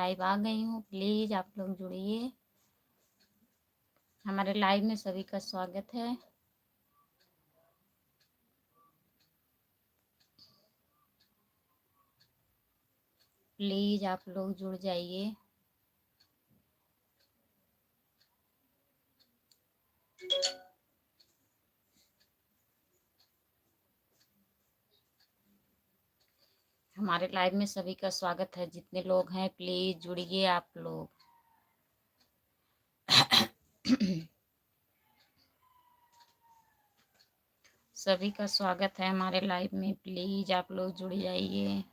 Live आ गई हूँ, please आप लोग जुड़िए। हमारे लाइव में सभी का स्वागत है। प्लीज़ आप लोग जुड़ जाइए। हमारे लाइव में सभी का स्वागत है। जितने लोग हैं प्लीज़ जुड़िए आप लोग। सभी का स्वागत है हमारे लाइव में, प्लीज़ आप लोग जुड़ जाइए।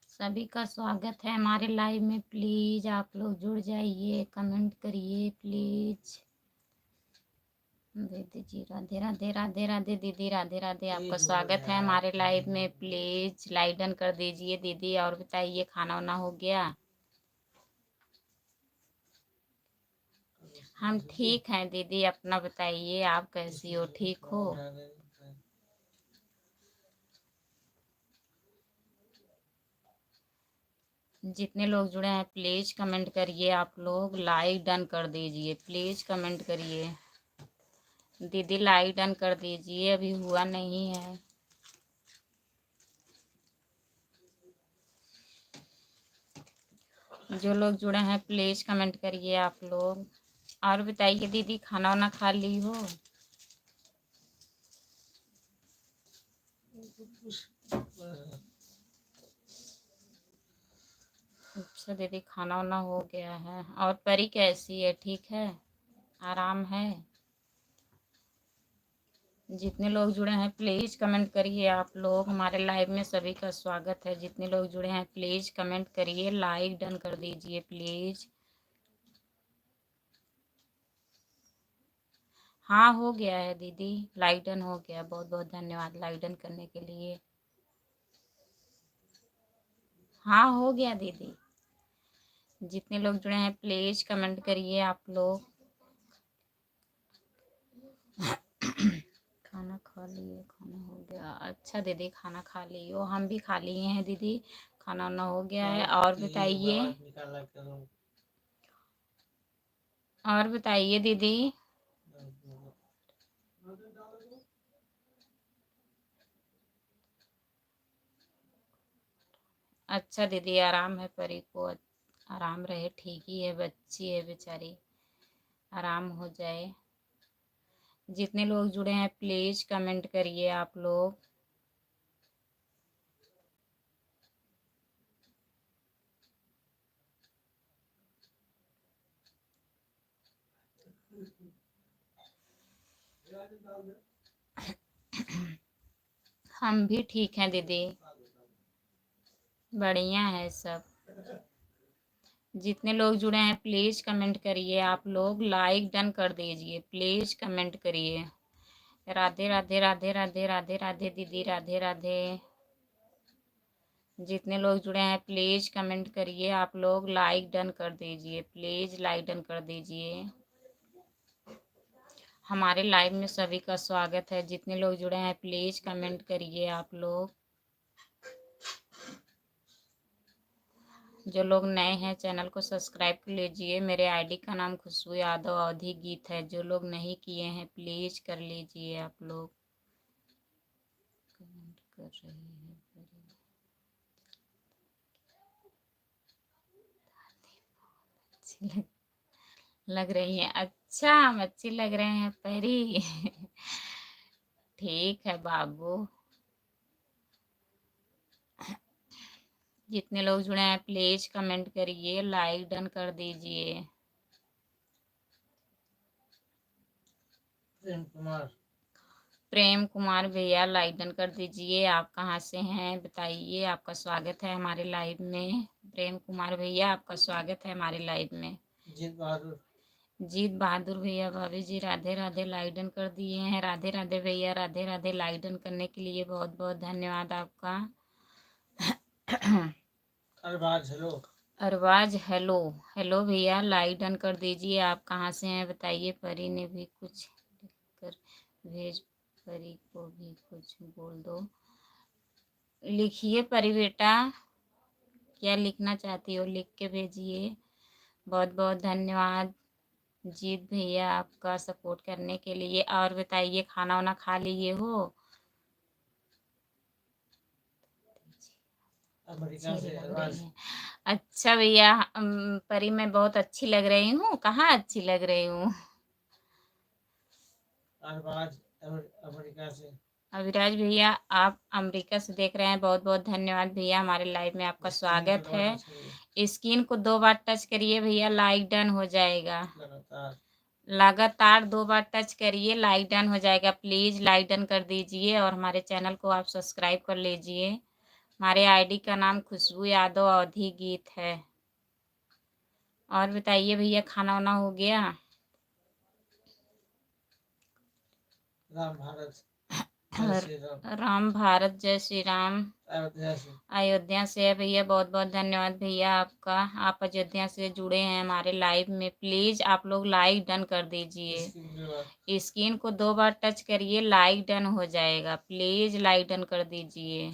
सभी का स्वागत है हमारे लाइव में, प्लीज़ आप लोग जुड़ जाइए, कमेंट करिए प्लीज़। दीदी जी राधे राधे, राधे राधे दीदी, राधे राधे। आपका स्वागत है हमारे लाइव में, प्लीज़ लाइक डन कर दीजिए दीदी। और बताइए खाना वाना हो गया? हम ठीक हैं दीदी, अपना बताइए आप कैसी हो, ठीक हो? जितने लोग जुड़े हैं प्लीज़ कमेंट करिए आप लोग, लाइक डन कर दीजिए, प्लीज़ कमेंट करिए दीदी, लाइक डन कर दीजिए, अभी हुआ नहीं है। जो लोग जुड़े हैं प्लीज़ कमेंट करिए आप लोग। और बताइए दीदी खाना वाना खा ली हो? अच्छा दीदी खाना वाना हो गया है। और परी कैसी है, ठीक है, आराम है? जितने लोग जुड़े हैं प्लीज़ कमेंट करिए आप लोग। हमारे लाइव में सभी का स्वागत है। जितने लोग जुड़े हैं प्लीज़ कमेंट करिए, लाइक डन कर दीजिए प्लीज़। हाँ हो गया है दीदी, लाइक डन हो गया। बहुत बहुत धन्यवाद लाइक डन करने के लिए। हाँ हो गया दीदी। जितने लोग जुड़े हैं प्लीज़ कमेंट करिए आप लोग। खाना खा लिए, खाना हो गया। अच्छा दीदी खाना खा ली हो, हम भी खा लिए हैं दीदी, खाना वाना हो गया है। और बताइए दीदी। अच्छा दीदी आराम है, परी को आराम रहे, ठीक ही है, बच्ची है बेचारी, आराम हो जाए। जितने लोग जुड़े हैं प्लीज़ कमेंट करिए आप लोग। हम भी ठीक हैं दीदी, बढ़िया है सब। जितने लोग जुड़े हैं प्लीज़ कमेंट करिए आप लोग, लाइक डन कर दीजिए, प्लीज़ कमेंट करिए। राधे राधे, राधे राधे, राधे राधे दीदी, राधे राधे। जितने लोग जुड़े हैं प्लीज़ कमेंट करिए आप लोग, लाइक डन कर दीजिए, प्लीज़ लाइक डन कर दीजिए। हमारे लाइव में सभी का स्वागत है। जितने लोग जुड़े हैं प्लीज़ कमेंट करिए आप लोग। जो लोग नए हैं चैनल को सब्सक्राइब कर लीजिए। मेरे आईडी का नाम खुशबू यादव अवधी गीत है। जो लोग नहीं किए हैं प्लीज़ कर लीजिए आप लोग। कमेंट कर रही है अच्छी लग रही है। अच्छा हम अच्छी लग रहे हैं परी। ठीक है बाबू। जितने लोग जुड़े हैं प्लीज़ कमेंट करिए, लाइक डन कर दीजिए। प्रेम कुमार भैया लाइक डन कर दीजिए। आप कहाँ से हैं बताइए, आपका स्वागत है हमारे लाइव में। प्रेम कुमार भैया आपका स्वागत है हमारे लाइव में। जीत बहादुर भैया भाभी जी राधे राधे लाइक डन कर दिए हैं। राधे राधे भैया, राधे राधे लाइक डन करने के लिए बहुत बहुत धन्यवाद आपका। Arbaz hello. Arbaz hello. Hello भैया लाइक डन कर दीजिए। आप कहाँ से हैं बताइए। परी ने भी कुछ कर भेज, परी को भी कुछ बोल दो। लिखिए परी बेटा, क्या लिखना चाहती हो लिख के भेजिए। बहुत बहुत धन्यवाद जीत भैया आपका सपोर्ट करने के लिए। और बताइए खाना वाना खा लिए हो। अमेरिका से लग अरबाज। रही हैं। अच्छा भैया, परी मैं बहुत अच्छी लग रही हूँ। कहाँ अच्छी लग रही हूँ। अरबाज अमेरिका से। अविराज भैया आप अमेरिका से देख रहे हैं, बहुत बहुत धन्यवाद भैया। हमारे लाइव में आपका स्वागत है। स्क्रीन को 2 बार टच करिए भैया, लाइक डन हो जाएगा। लगातार 2 बार टच करिए, लाइक डन हो जाएगा। प्लीज लाइक डन कर दीजिए और हमारे चैनल को आप सब्सक्राइब कर लीजिए। हमारे आईडी का नाम खुशबू यादव अवधी गीत है। और बताइए भैया खाना वाना हो गया। राम भारत राम भारत जय श्री राम। अयोध्या से है भैया, बहुत बहुत धन्यवाद भैया आपका। आप अयोध्या से जुड़े हैं हमारे लाइव में। प्लीज आप लोग लाइक डन कर दीजिए। स्क्रीन को 2 बार टच करिए, लाइक डन हो जाएगा। प्लीज लाइक डन कर दीजिए।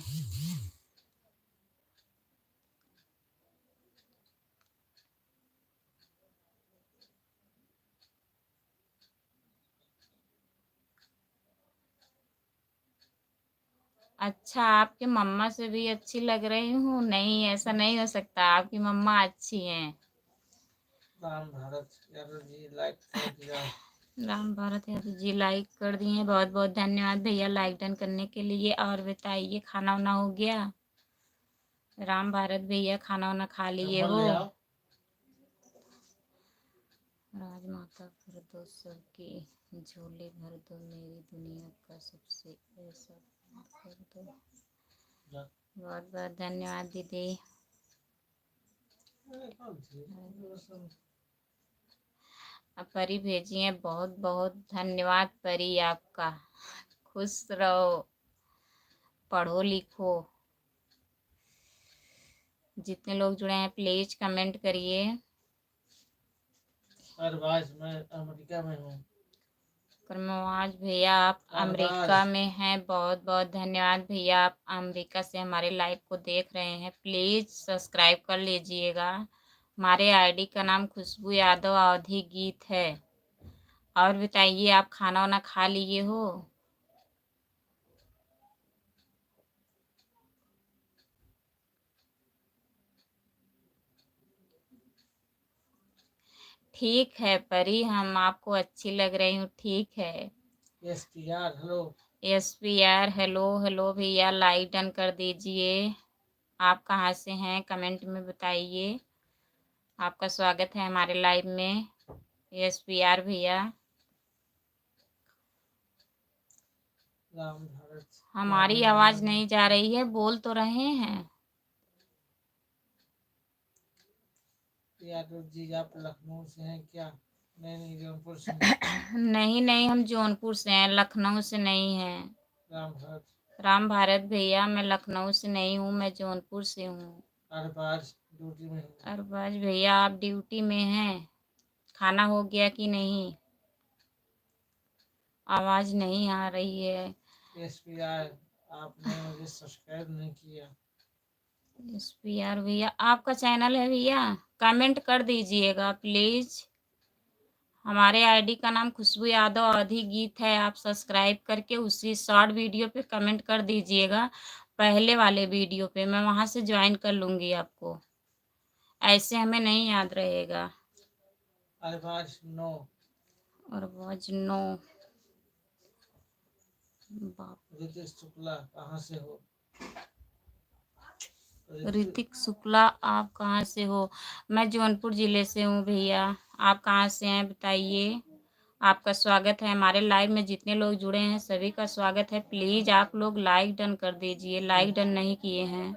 अच्छा आपके मम्मा से भी अच्छी लग रही हूँ। नहीं ऐसा नहीं हो सकता, आपकी मम्मा अच्छी हैं। राम भारत यादव जी लाइक कर दिया। राम भारत यादव जी लाइक कर दिए। बहुत बहुत धन्यवाद भैया लाइक डन करने के लिए। और बताइए खाना वाना हो गया। राम भारत भैया खाना वाना खा लिए हो। राजमाता भर दो सबकी झोली भर दो, मेरी दुनिया का सबसे ऐसा कर दो। बहुत बहुत धन्यवाद दीदी। परी भेजी है, बहुत बहुत धन्यवाद परी आपका। खुश रहो, पढ़ो लिखो। जितने लोग जुड़े हैं प्लीज कमेंट करिए। अरबाज मैं अमेरिका में हूँ। करमवाज भैया आप अमेरिका में हैं, बहुत बहुत धन्यवाद भैया। आप अमेरिका से हमारे लाइव को देख रहे हैं। प्लीज सब्सक्राइब कर लीजिएगा। हमारे आईडी का नाम खुशबू यादव अवधी गीत है। और बताइए आप खाना वाना खा लिए हो। ठीक है परी, हम आपको अच्छी लग रही हूँ। ठीक है। SPR hello. SPR hello. Hello भैया लाइक डन कर दीजिए। आप कहाँ से हैं कमेंट में बताइए। आपका स्वागत है हमारे लाइव में। SPR भैया। हमारी आवाज नहीं जा रही है, बोल तो रहे हैं। यादव जी आप लखनऊ से हैं क्या। नहीं जौनपुर से नहीं नहीं हम जौनपुर से हैं, लखनऊ से नहीं हैं। राम भारत भैया मैं लखनऊ से नहीं हूँ, मैं जौनपुर से हूँ। अरबाज ड्यूटी में। अरबाज भैया आप ड्यूटी में हैं। खाना हो गया कि नहीं। आवाज नहीं आ रही है। SPR आपने मुझे सब्सक्राइब नहीं किया। SPR भैया आपका चैनल है भैया, कमेंट कर दीजिएगा प्लीज। हमारे आईडी का नाम खुशबू यादव अवधी गीत है। आप सब्सक्राइब करके उसी शॉर्ट वीडियो पे कमेंट कर दीजिएगा। पहले वाले वीडियो पे मैं वहां से ज्वाइन कर लूंगी आपको। ऐसे हमें नहीं याद रहेगा। अरबाज नो। अरबाज नो। ऋतिक शुक्ला कहाँ से हो। ऋतिक शुक्ला आप कहाँ से हो। मैं जौनपुर जिले से हूँ भैया। आप कहाँ से हैं बताइए। आपका स्वागत है हमारे लाइव में। जितने लोग जुड़े हैं सभी का स्वागत है। प्लीज आप लोग लाइक डन कर दीजिए, लाइक डन नहीं किए हैं।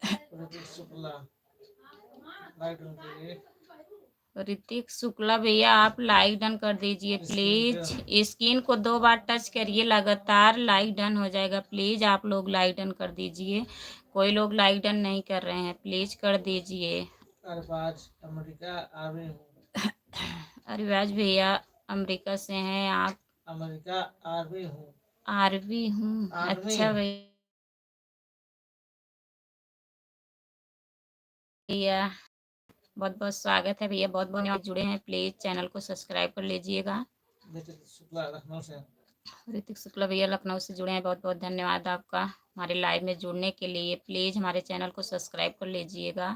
ऋतिक शुक्ला लाइक डन करिए। ऋतिक शुक्ला भैया आप लाइक डन कर दीजिए प्लीज। स्क्रीन को 2 बार टच करिए, लगातार लाइक डन हो जाएगा। प्लीज आप लोग लाइक डन कर दीजिए। कोई लोग लाइक डन नहीं कर रहे हैं, प्लीज कर दीजिए। अरबाज अमेरिका आर्मी हूँ। अरिवाज भैया अमेरिका से हैं आप? अमेरिका आर्मी हूँ। आरबी हूँ, अच्छा भैया बहुत बहुत स्वागत है भैया, बहुत बहुत जुड़े हैं। प्लीज चैनल को सब्सक्राइब कर लीजिएगा। शुक्ला लखनऊ से। ऋतिक शुक्ला भैया लखनऊ से जुड़े हैं, बहुत बहुत धन्यवाद आपका हमारे लाइव में जुड़ने के लिए। प्लीज़ हमारे चैनल को सब्सक्राइब कर लीजिएगा।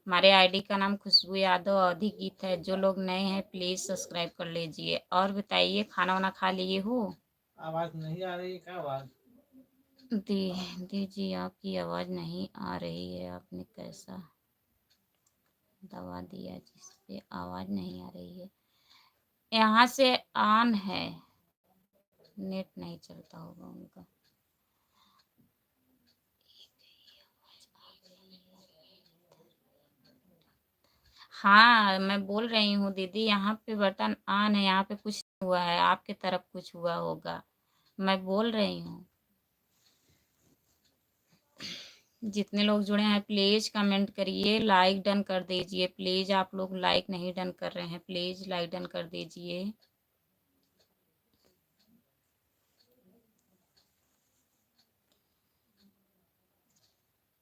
हमारे आईडी का नाम खुशबू यादव अवधि गीत है। जो लोग नए हैं प्लीज़ सब्सक्राइब कर लीजिए। और बताइए खाना वाना खा लिए हो? आवाज़ नहीं आ रही, क्या आवाज़? दीजिए आपकी आवाज़ नहीं आ रही है। आपने कैसा दबा दिया जिसपे आवाज़ नहीं आ रही है? यहाँ से ऑन है, नेट नहीं चलता होगा उनका। हाँ मैं बोल रही हूँ दीदी, यहाँ पे बटन ऑन है, यहाँ पे कुछ हुआ है, आपके तरफ कुछ हुआ होगा। मैं बोल रही हूँ। जितने लोग जुड़े हैं प्लीज कमेंट करिए, लाइक डन कर दीजिए। प्लीज आप लोग लाइक नहीं डन कर रहे हैं, प्लीज लाइक डन कर दीजिए।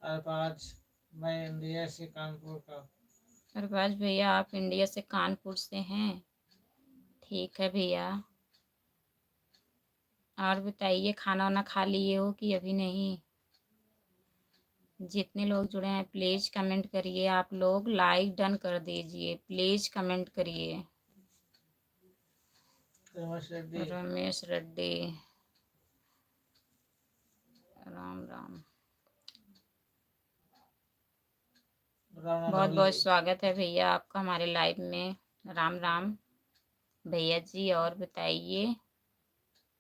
अरबाज मैं इंडिया से कानपुर का। अरबाज भैया आप इंडिया से कानपुर से हैं? ठीक है भैया। और बताइए खाना वाना खा लिए हो कि अभी नहीं? जितने लोग जुड़े हैं प्लीज कमेंट करिए। आप लोग लाइक डन कर दीजिए, प्लीज कमेंट करिए। रमेश रेड्डी राम राम, बहुत बहुत स्वागत है भैया आपका हमारे लाइव में। राम राम भैया जी। और बताइए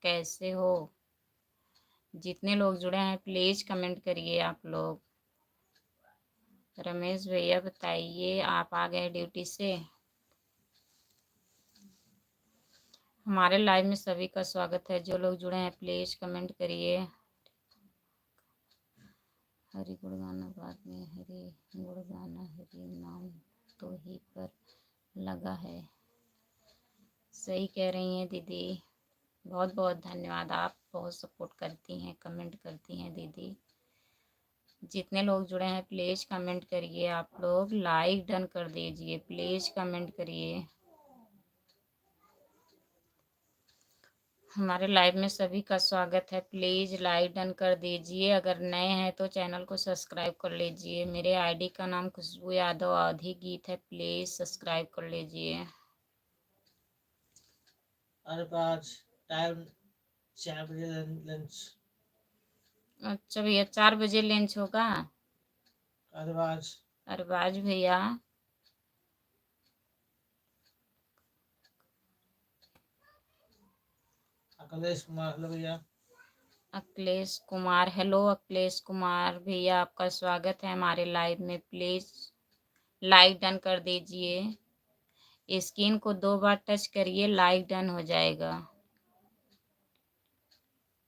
कैसे हो? जितने लोग जुड़े हैं प्लीज कमेंट करिए आप लोग। रमेश भैया बताइए आप आ गए ड्यूटी से? हमारे लाइव में सभी का स्वागत है। जो लोग जुड़े हैं प्लीज कमेंट करिए। हरि गुण गाना बाद में, हरि गुण गाना हरि नाम तो ही पर लगा है। सही कह रही हैं दीदी, बहुत बहुत धन्यवाद। आप बहुत सपोर्ट करती हैं, कमेंट करती हैं दीदी। जितने लोग जुड़े हैं प्लीज़ कमेंट करिए। आप लोग लाइक डन कर दीजिए, प्लीज़ कमेंट करिए। हमारे लाइव में सभी का स्वागत है। प्लीज़ लाइक डन कर दीजिए। अगर नए हैं तो चैनल को सब्सक्राइब कर लीजिए। मेरे आईडी का नाम खुशबू यादव अवधि गीत है, प्लीज़ सब्सक्राइब कर लीजिए। अरबाज टाइम 4 बजे लंच। अच्छा भैया 4 बजे लंच होगा? अरबाज भैया अखिलेश कुमार हेलो भैया। अखिलेश कुमार हेलो अखिलेश कुमार भैया आपका स्वागत है हमारे लाइव में। प्लीज़ लाइक डन कर दीजिए। स्क्रीन को 2 बार टच करिए, लाइक डन हो जाएगा।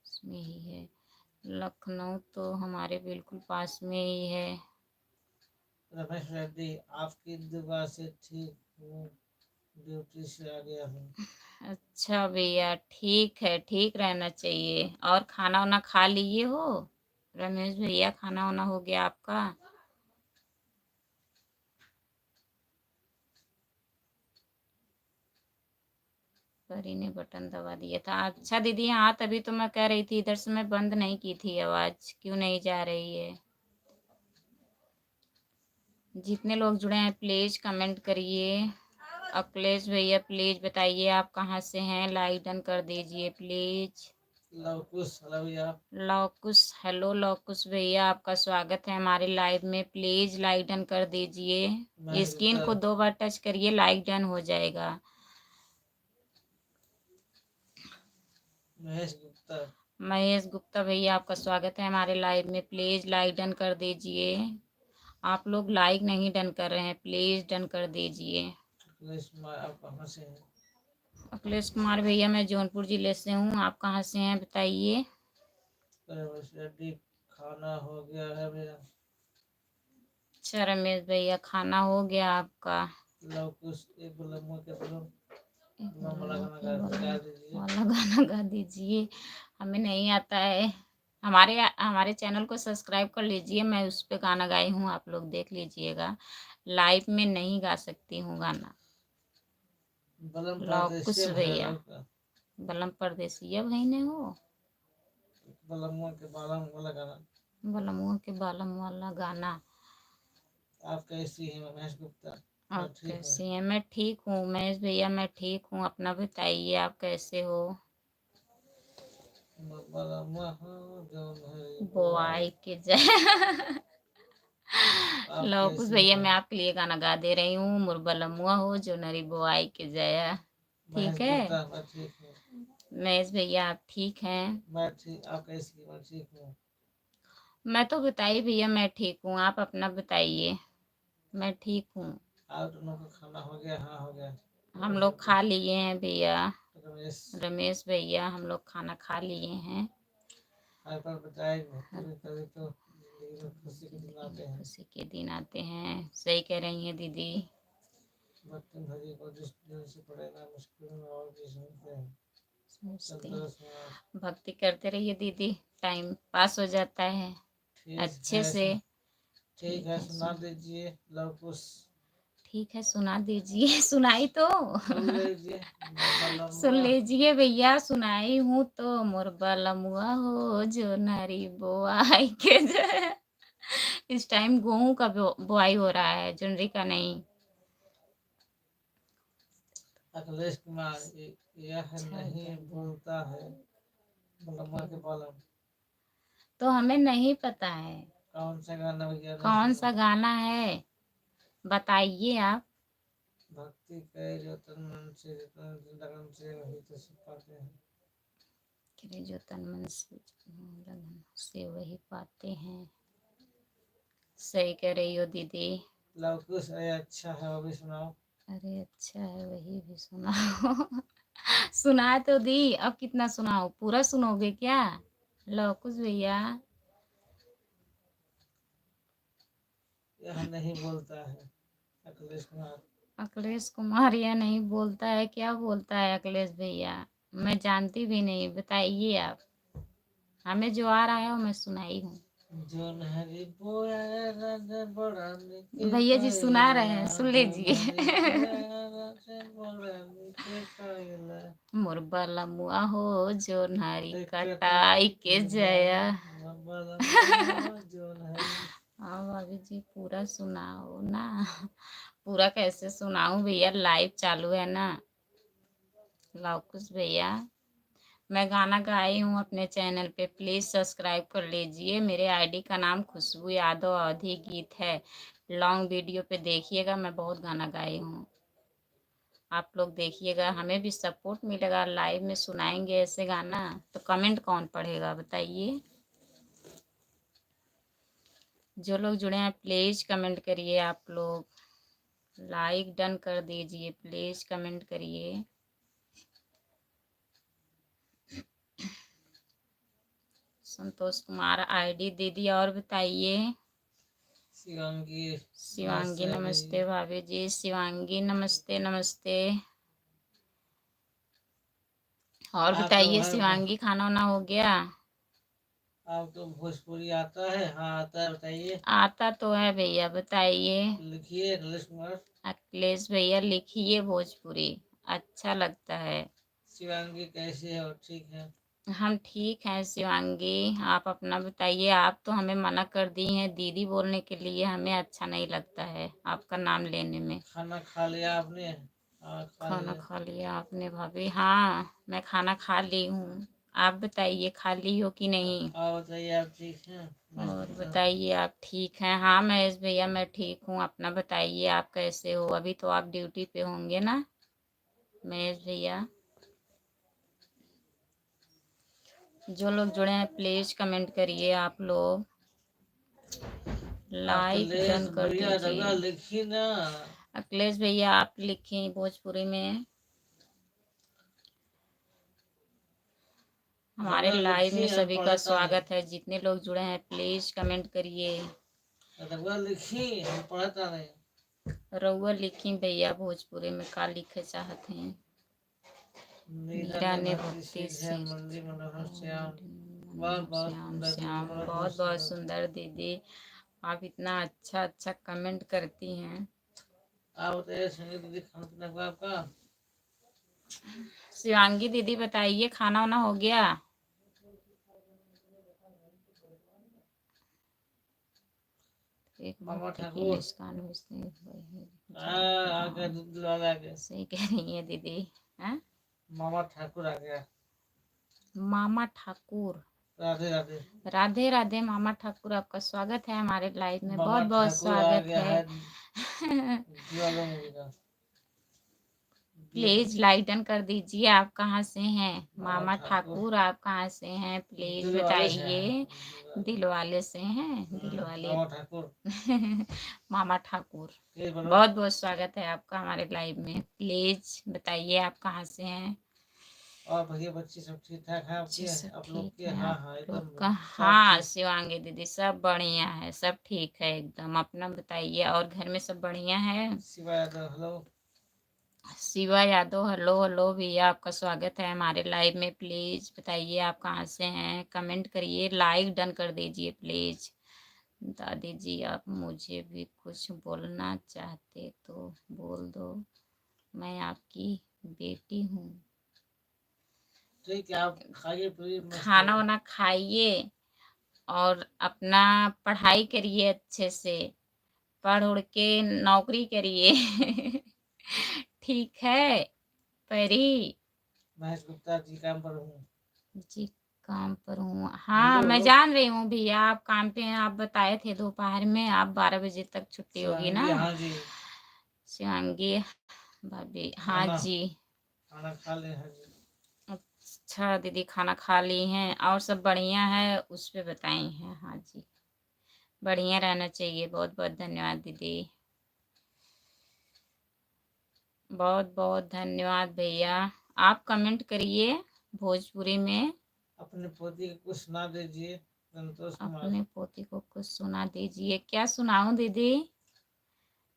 इसमें ही है लखनऊ, तो हमारे बिल्कुल पास में ही है। रमेश रेड्डी आपकी दुआ से ठीक हूँ, ड्यूटी से आ गया हूँ। अच्छा भैया ठीक है, ठीक रहना चाहिए। और खाना वाना खा लिए हो? रमेश भैया खाना वाना हो गया आपका? परी ने बटन दबा दिया था। अच्छा दीदी हाँ, तभी तो मैं कह रही थी इधर से मैं बंद नहीं की थी, आवाज़ क्यों नहीं जा रही है? जितने लोग जुड़े हैं प्लीज़ कमेंट करिए। अखिलेश भैया प्लीज़ बताइए आप कहाँ से हैं, लाइक डन कर दीजिए प्लीज़। लवकुश हेलो भैया। लवकुश हेलो लवकुश भैया आपका स्वागत है हमारे लाइव में। प्लीज़ लाइक डन कर दीजिए। स्क्रीन को 2 बार टच करिए, लाइक डन हो जाएगा। महेश गुप्ता भैया आपका स्वागत है हमारे लाइव में। प्लीज़ लाइक डन कर दीजिए। आप लोग लाइक नहीं डन कर रहे हैं, प्लीज़ डन कर दीजिए। अखिलेश कुमार आप कहाँ से हैं? अखिलेश कुमार भैया मैं जौनपुर जिले से हूँ, आप कहाँ से हैं बताइए। रमेश रेड्डी खाना हो गया है मेरा। अच्छा रमेश भैया खाना हो गया आपका। लवकुश एक बलम्मा के बलम एक बलम वाला गाना गा दीजिए। वाला गाना गा दीजिए। हमें नहीं आता है। हमारे चैनल को सब्सक्राइब कर लीजिए, मैं उस पे गाना गाई हूँ, आप लोग देख लीजिएगा। लाइव में नहीं गा सकती हूँ गाना। बलम लवकुश परदेसी भैया भैरव का बलम परदेसिया बहने हो। बलम्मा के बालम वाला गाना। बलमुआ के बालम वाला गाना। आप कैसी हैं महेश गुप्ता? मैं आप ठीक हूँ। कैसे हैं? मैं ठीक हूँ महेश भैया, मैं ठीक हूँ। अपना बताइए आप कैसे हो। बलम्मा हाँ जौन है बोआई के जय आप लवकुश कैसी भैया हैं? मैं आपके लिए गाना गा दे रही हूँ। मुरबलमुआ हो जो नरी बोआई के जया। महेश ठीक है गुप्ता मैं ठीक हूँ। महेश भैया आप ठीक हैं? मैं ठीक आप कैसी? मैं ठीक हूँ। मैं तो बताइए भैया मैं ठीक हूँ, आप अपना बताइए। मैं ठीक हूँ। आप दोनों का खाना हो गया? हाँ हो गया। हम लोग खा लिए हैं भैया। रमेश रमेश भैया हम लोग खाना खा लिए हैं। हर पर बताए भक्ति में तभी तो जिंदगी में खुशी के दिन आते हैं। खुशी के दिन आते हैं, सही कह रही हैं दीदी। भक्ति भरी को जिस दिल से पड़े ना मुश्किल में और भी सुनते हैं। सोचते हैं। संतोष कुमार भक्ति करते रहिए दीदी, टाइम पास हो जाता है अच्छे से। ठीक है सुना दीजिए लवकुश। ठीक है सुना दीजिए सुनाई तो सुन लीजिए सुन बलम्मा। लीजिए भैया, सुनाई हूँ तो मोर बलमुआ हो जो नारी बोआई के जय। इस टाइम गेहूं का बुआई हो रहा है, जुनरी का नहीं। अखिलेश कुमार यह नहीं बोलता है बलम्मा के बालम। तो हमें नहीं पता है कौन सा गाना भैया? कौन सा गाना है, बताइए आप। भक्ति करे जो तन मन से जितना लगन से वही तो सीख पाते हैं। करे जो तन मन से लगन से वही पाते हैं। सही कह रही हो दीदी। लवकुश अरे अच्छा है वो भी सुनाओ। अरे अच्छा है वही भी सुनाओ सुना तो दी, अब कितना सुनाओ, पूरा सुनोगे क्या लवकुश भैया? यह नहीं बोलता है अखिलेश कुमार। अखिलेश कुमार यह नहीं बोलता है, क्या बोलता है अखिलेश भैया? मैं जानती भी नहीं, बताइए आप। हमें जो आ रहा है वो मैं सुनाई हूँ। जो नहरी बोया राजा बड़ा निके भैया जी सुना रहे हैं, खाएला। सुन जो नहरी लीजिए बोया राजा बड़ा निके खाएला। मुरबा लमुआ हो जो नारी एक कटाई के जया। जो नहरी हाँ भाभी जी पूरा सुनाओ ना पूरा कैसे सुनाऊं भैया, लाइव चालू है ना। लवकुश भैया मैं गाना गाई हूँ अपने चैनल पे, प्लीज़ सब्सक्राइब कर लीजिए। मेरे आईडी का नाम खुशबू यादव अवधी गीत है। लॉन्ग वीडियो पे देखिएगा, मैं बहुत गाना गाई हूँ, आप लोग देखिएगा। हमें भी सपोर्ट मिलेगा, लाइव में सुनाएंगे ऐसे गाना तो कमेंट कौन पढ़ेगा बताइए। जो लोग जुड़े हैं प्लीज़ कमेंट करिए, आप लोग लाइक डन कर दीजिए, प्लीज़ कमेंट करिए। संतोष कुमार आईडी दीदी, और बताइए। शिवांगी शिवांगी नमस्ते भाभी जी। शिवांगी नमस्ते नमस्ते। और बताइए शिवांगी, खाना वाना हो गया? आपको भोजपुरी आता है? हाँ आता है बताइए। आता तो है भैया, बताइए। लिखिए अखिलेश कुमार। अखिलेश भैया लिखिए भोजपुरी, अच्छा लगता है। शिवांगी कैसी है? और ठीक है? हम ठीक हैं शिवांगी, आप अपना बताइए। आप तो हमें मना कर दी हैं दीदी बोलने के लिए, हमें अच्छा नहीं लगता है आपका नाम लेने में। खाना खा लिया आपने? हाँ खाना खा लिया आपने भाभी? हाँ मैं खाना खा ली हूँ, आप बताइए खा ली हो कि नहीं? और बताइए आप ठीक हैं? और बताइए आप ठीक हैं? हाँ महेश भैया मैं ठीक हूँ, अपना बताइए आप कैसे हो? अभी तो आप ड्यूटी पे होंगे ना महेश भैया? जो लोग जुड़े हैं प्लीज कमेंट करिए, आप लोग लाइक अखिलेश डन कर भैया दीजिए। रगा लिखी ना। अखिलेश भैया आप लिखें भोजपुरी में। हमारे रउआ लाइव में लिखी हम सभी का पढ़ता नहीं। स्वागत है। जितने लोग जुड़े हैं प्लीज कमेंट करिए। रउआ लिखी हम पढ़ता नहीं। रउआ लिखी भैया भोजपुरी में का लिखे चाहते हैं। मीरा ने भक्ति से मंडी मनोहर श्याम बहुत बहुत श्याम सुंदर दीदी, श्याम बहुत बहुत सुंदर दीदी। आप इतना अच्छा अच्छा कमेंट करती हैं। आप बताइए संगीत दीदी, खाना पीना हुआ आपका? शिवांगी दीदी बताइए खाना वाना हो गया? एक मामा भक्ति की ठाकुर मुस्कान आगे दुलाल आ गया। सही कह रही है दीदी। हैं? मामा ठाकुर आ गया। मामा ठाकुर राधे राधे। राधे राधे मामा ठाकुर, आपका स्वागत है हमारे लाइव में। मामा बहुत बहुत ठाकुर आ स्वागत गया है। दुलाल मूवी का। प्लीज लाइक डन कर दीजिए। आप कहाँ से हैं? मामा ठाकुर ठाकुर आप कहाँ से हैं प्लीज दिलवाले से बताइए। हैं। दिलवाले से हैं? दिलवाले मामा ठाकुर मामा ठाकुर ये बोलो। बहुत बहुत स्वागत है आपका हमारे लाइव में। प्लीज बताइए आप कहाँ से हैं। और भैया बच्ची सब ठीक ठाक है आपके? सब आप लोग ठीक के? है हाँ आप हाँ लोग एकदम का? सब हाँ ठीक। शिवांगी दीदी सब बढ़िया है, सब ठीक है एकदम। अपना बताइए और घर में सब बढ़िया है? Shiva Yadav hello. Shiva Yadav hello hello भैया, आपका स्वागत है हमारे लाइव में। प्लीज बताइए आप कहाँ से हैं। कमेंट करिए, लाइक डन कर दीजिए प्लीज। दादी जी आप मुझे भी कुछ बोलना चाहते तो बोल दो, मैं आपकी बेटी हूँ। ठीक है आप खाइए पिए मस्त खाना रहिए। वाना खाइए और अपना पढ़ाई करिए अच्छे से। पढ़ उड़ के नौकरी करिए। ठीक है परी महेश गुप्ता जी काम पर हूँ। जी काम पर हूँ। हाँ हेलो मैं हेलो। जान रही हूँ भैया आप काम पे हैं। आप बताए थे दोपहर में आप 12 बजे तक छुट्टी होगी ना। शिवांगी हाँ जी। शिवांगी भाभी हाँ खाना जी। खाना खा ले हाँ जी। अच्छा दीदी खाना खा ली हैं और सब बढ़िया है उस पे बताई हैं। हाँ जी बढ़िया रहना चाहिए। बहुत बहुत धन्यवाद दीदी, बहुत बहुत धन्यवाद भैया। आप कमेंट करिए भोजपुरी में। अपने पोती को कुछ सुना दीजिए संतोष कुमार। अपने पोती को कुछ सुना दीजिए। क्या सुनाऊं दीदी?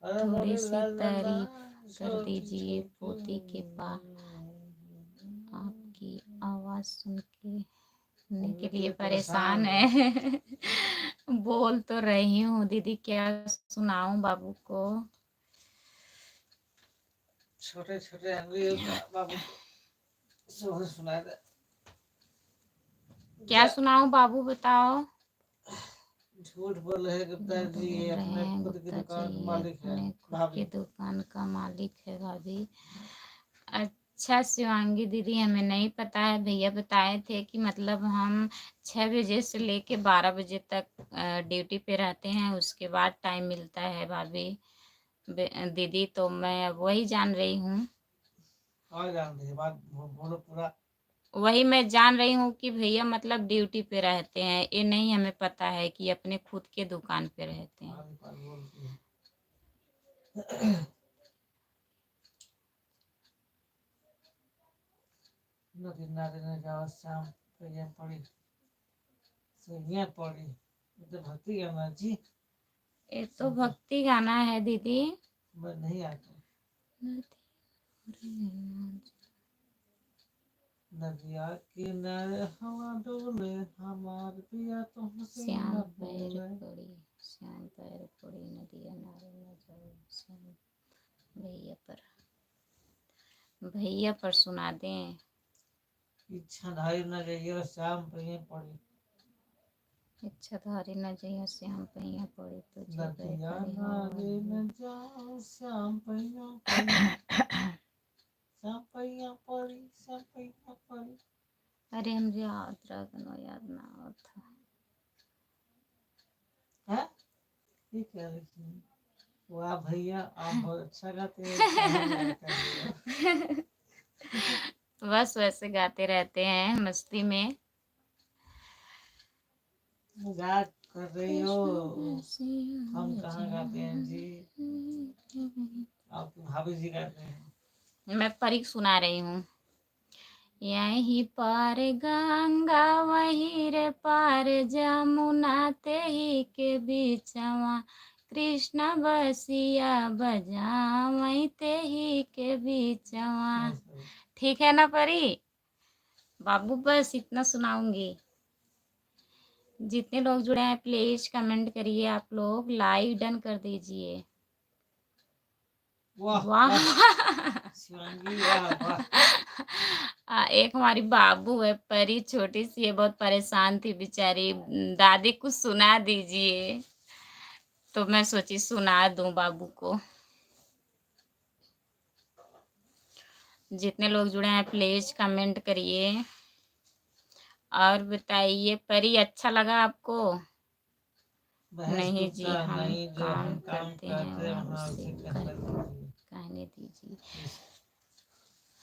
थोड़ी सी तारीफ कर दीजिए पोती के पास। आपकी आवाज सुन के सुनने के लिए परेशान है। बोल तो रही हूँ दीदी, क्या सुनाऊं बाबू को? छोटे छोटे अंगुलियों का बाबू को सुना दे। क्या सुनाऊं बाबू बताओ? झूठ बोल रहे गुप्ता झूठ जी बोल रहे अपने हैं खुद की गुप्ता दुकान का जी, मालिक है अपने खुद भाभी। के दुकान का मालिक है भाभी। अच्छा शिवांगी दीदी हमें नहीं पता है। भैया बताए थे कि मतलब हम 6 बजे से लेके 12 बजे तक ड्यूटी पे रहते हैं, उसके बाद टाइम मिलता है भाभी दीदी। तो मैं वही जान रही हूँ, और जान दीजिए बात बोलो पूरा। वही मैं जान रही हूँ कि भैया मतलब ड्यूटी पे रहते हैं। ये नहीं हमें पता है कि अपने खुद के दुकान पे रहते हैं। बोलती है। नदी नारे ने जाओ शाम प्रिया पड़ी सैया पड़ी। ये तो भक्ति गाना जी। ये तो भक्ति गाना है दीदी। मैं नहीं आता। नदिया किनारे हवा डोले हमार पिया तुमसे श्याम न पैर भूले। पड़ी, श्याम पैर पड़ी नदिया नारे न जाओ। श्याम भैया पर सुना दें। इच्छा धारी न जाइए शाम प्रिया पड़ी। इच्छाधारी न जइया श्याम पैया पड़ी तुझे गए नदिया पड़ी नारे हवा। न जाओ श्याम पैया पड़ी। श्याम पैया पड़ी श्याम पैया पड़ी। अरे हमरे याद रखनो याद ना होता। है ये क्या लिखी? वाह भैया आप बहुत अच्छा गाते हैं। बस वैसे गाते रहते हैं मस्ती में। मजाक कर रही हो? हम कहाँ गाते हैं जी। आपकी भाभी जी कहते हैं। मैं परी सुना रही हूँ। यहीं पार गंगा वहीं रे पार जमुना तेही के बीचवा कृष्ण बसिया बजावई तेही के बीचवा। ठीक है ना परी? बाबू बस इतना सुनाऊंगी। जितने लोग जुड़े हैं प्लीज कमेंट करिए, आप लोग लाइक डन कर दीजिए। वाह वाह वाह शिवांगी वाह वाह। एक हमारी बाबू है परी, छोटी सी है, बहुत परेशान थी बेचारी। दादी कुछ सुना दीजिए, तो मैं सोची सुना दूं बाबू को। जितने लोग जुड़े हैं प्लीज कमेंट करिए और बताइए। परी अच्छा लगा आपको? बहस नहीं जी, गुप्ता हम नहीं, जो काम हम काम करते हैं करते हैं वहाँ वहाँ उसे उसे कहने दीजिए। कहने दीजिए।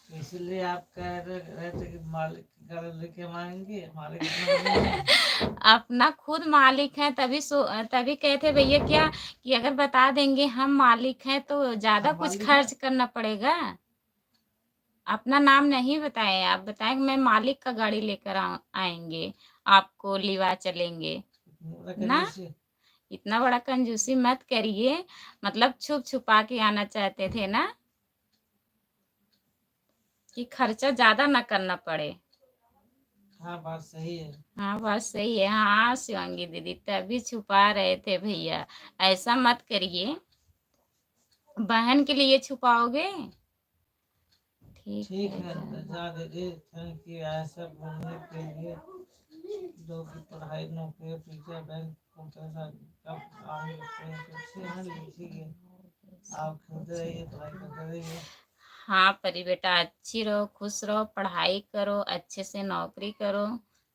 इसलिए आप कह रहे थे कि मालिक की गाड़ी लेके हम आएंगे, मालिक अपना नहीं है। अपना खुद मालिक है, तभी कहते भैया क्या कि अगर बता देंगे हम मालिक हैं तो ज्यादा आप कुछ मालिक खर्च हैं? करना पड़ेगा। अपना नाम नहीं बताए, आप बताएं मैं मालिक का गाड़ी लेकर आएंगे, आपको लिवा चलेंगे बड़ा ना। कंजूसी। इतना बड़ा कंजूसी मत करिए, मतलब छुप छुपा के आना चाहते थे ना, कि खर्चा ज्यादा ना करना पड़े। हाँ बात सही है। हाँ बात सही है। हाँ शिवांगी दीदी, तभी छुपा रहे थे भैया, ऐसा मत करिए। बहन के लिए छुपाओगे? ठीक ठीक है है जान। जा दीजिए। थैंक यू ऐसा बोलने के लिए। लोग की पढ़ाई नौकरी टीचर बैंक प्रोफेसर कब आएंगे हाँ लिखिए। आप खेलते रहिए, पढ़ाई करते रहिए। हाँ परी बेटा, अच्छी रहो, खुश रहो, पढ़ाई करो, अच्छे से नौकरी करो,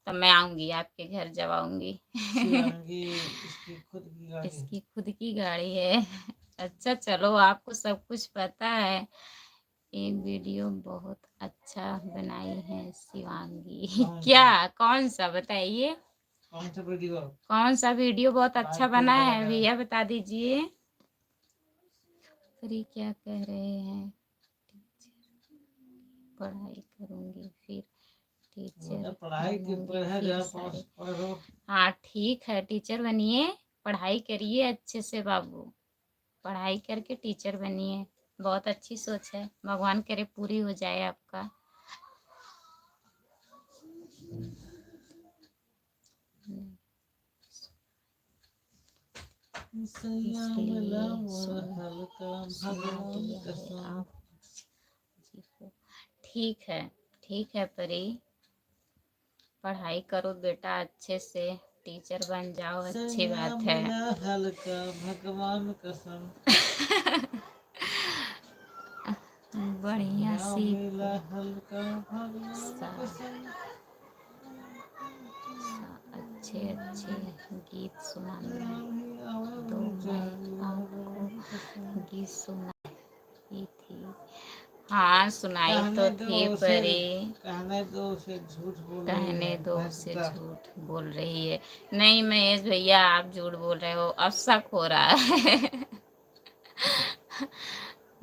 तो मैं आऊंगी आपके घर, जब आऊंगी। शिवांगी इसकी खुद की गाड़ी है। इसकी खुद की गाड़ी है। अच्छा चलो, आपको सब कुछ पता है। एक वीडियो बहुत अच्छा बनाई है शिवांगी। कौन सा? क्या? कौन सा बताइए? कौन सा वीडियो? कौन सा वीडियो बहुत अच्छा बाइक पे बना है लगाया। भैया, बता दीजिए। परी क्या कह रहे हैं? पढ़ाई करूंगी फिर टीचर मतलब पढ़ाई के बनूंगी, ऊपर है, फिर जरा सारे। पढ़ो। हाँ ठीक है, टीचर बनिए, पढ़ाई करिए अच्छे से बाबू, पढ़ाई करके टीचर बनिए। बहुत अच्छी सोच है, भगवान करे पूरी हो जाए आपका। इसलिए सुना दिया है आप जी को। ठीक है परी, पढ़ाई करो बेटा अच्छे से, टीचर बन जाओ, अच्छी बात है। हल्का भगवान कसम। बढ़िया सी हल्का भगवान कसम। अच्छे अच्छे गीत सुनाना, तो मैं आपको गीत सुनाई थी। हाँ सुनाई तो थी परी। कहने दो उसे झूठ बोल रही कहने है, दो मैं उसे खुदा। झूठ बोल रही है। नहीं महेश भैया, आप झूठ बोल रहे हो, अब शक हो रहा है।